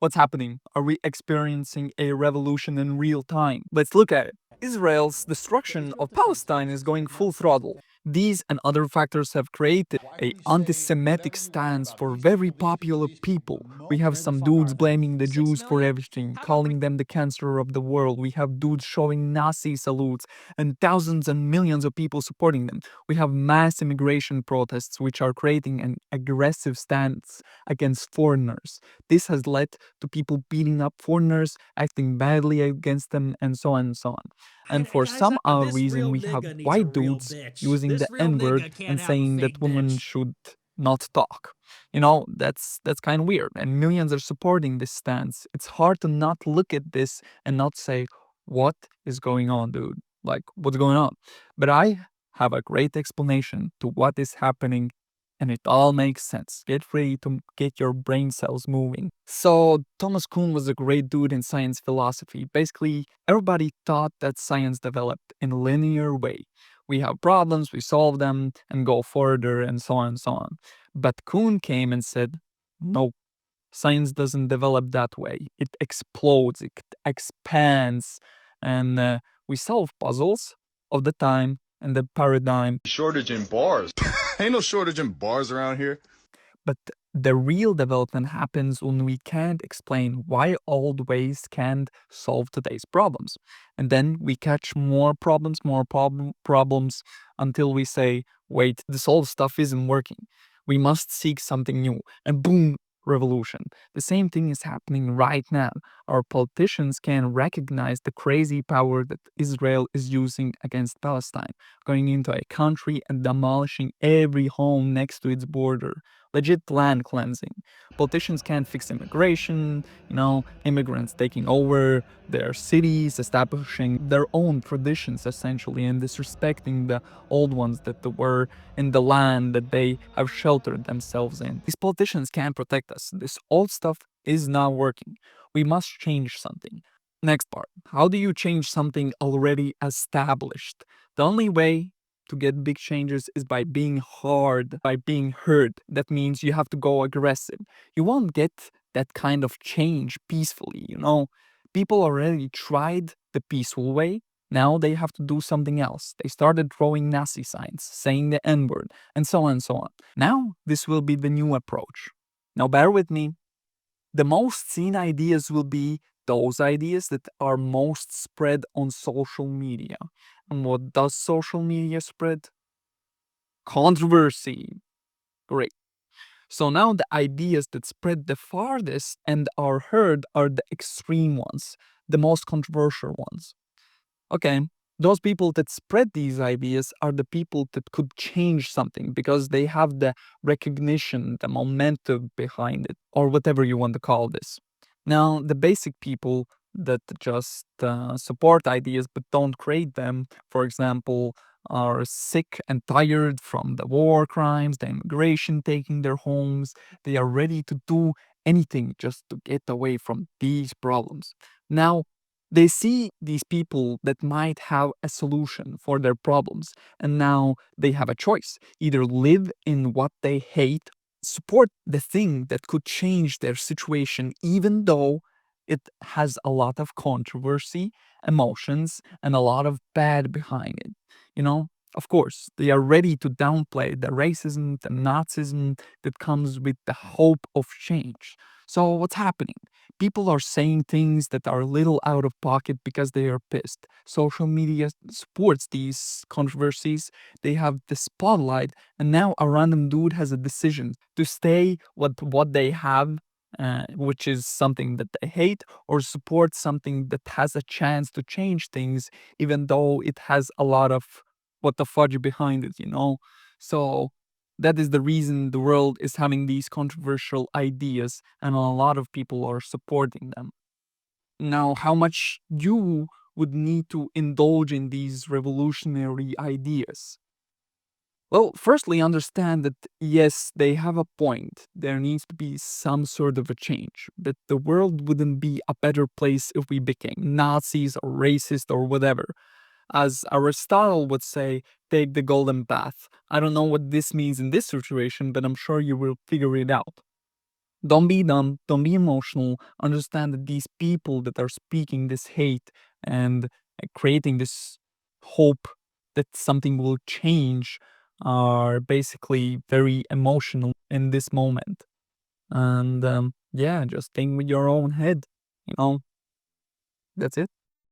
What's happening? Are we experiencing a revolution in real time? Let's look at it. Israel's destruction of Palestine is going full throttle. These and other factors have created a anti-Semitic stance for very popular people. We have some dudes blaming the Jews for everything, calling them the cancer of the world. We have dudes showing Nazi salutes and thousands and millions of people supporting them. We have mass immigration protests which are creating an aggressive stance against foreigners. This has led to people beating up foreigners, acting badly against them, and so on and so on. And for some odd reason, we have white dudes using the N-word and saying that women should not talk. That's kind of weird. And millions are supporting this stance. It's hard to not look at this and not say, what is going on, dude? Like, what's going on? But I have a great explanation to what is happening, and it all makes sense. Get ready to get your brain cells moving. So, Thomas Kuhn was a great dude in science philosophy. Basically, everybody thought that science developed in a linear way. We have problems, we solve them, and go further, and so on and so on. But Kuhn came and said, no, science doesn't develop that way. It explodes, it expands, and we solve puzzles of the time and the paradigm. Shortage in bars. Ain't no shortage in bars around here. But the real development happens when we can't explain why old ways can't solve today's problems. And then we catch more problems until we say, wait, this old stuff isn't working. We must seek something new. And boom, revolution. The same thing is happening right now. Our politicians can recognize the crazy power that Israel is using against Palestine, going into a country and demolishing every home next to its border. Legit land cleansing. Politicians can't fix immigration, immigrants taking over their cities, establishing their own traditions essentially, and disrespecting the old ones that were in the land that they have sheltered themselves in. These politicians can't protect us. This old stuff is not working. We must change something. Next part. How do you change something already established? The only way to get big changes is by being hard, by being heard. That means you have to go aggressive. You won't get that kind of change peacefully, People already tried the peaceful way. Now they have to do something else. They started throwing Nazi signs, saying the N-word, and so on and so on. Now this will be the new approach. Now bear with me. The most seen ideas will be those ideas that are most spread on social media. And what does social media spread? Controversy. Great. So now the ideas that spread the farthest and are heard are the extreme ones, the most controversial ones. Okay, those people that spread these ideas are the people that could change something because they have the recognition, the momentum behind it, or whatever you want to call this. Now, the basic people that just support ideas but don't create them, for example, are sick and tired from the war crimes, the immigration taking their homes. They are ready to do anything just to get away from these problems. Now, they see these people that might have a solution for their problems, and now they have a choice. Either live in what they hate, support the thing that could change their situation, even though it has a lot of controversy, emotions, and a lot of bad behind it. Of course, they are ready to downplay the racism, the Nazism that comes with the hope of change. So, what's happening? People are saying things that are a little out of pocket because they are pissed. Social media supports these controversies. They have the spotlight, and now a random dude has a decision to stay with what they have, which is something that they hate, or support something that has a chance to change things, even though it has a lot of what the fudge behind it. So that is the reason the world is having these controversial ideas, and a lot of people are supporting them. Now, how much you would need to indulge in these revolutionary ideas? Well, firstly, understand that yes, they have a point. There needs to be some sort of a change, but the world wouldn't be a better place if we became Nazis or racist or whatever. As Aristotle would say, take the golden path. I don't know what this means in this situation, but I'm sure you will figure it out. Don't be dumb, don't be emotional. Understand that these people that are speaking this hate and creating this hope that something will change are basically very emotional in this moment. And yeah, just think with your own head, you know. That's it.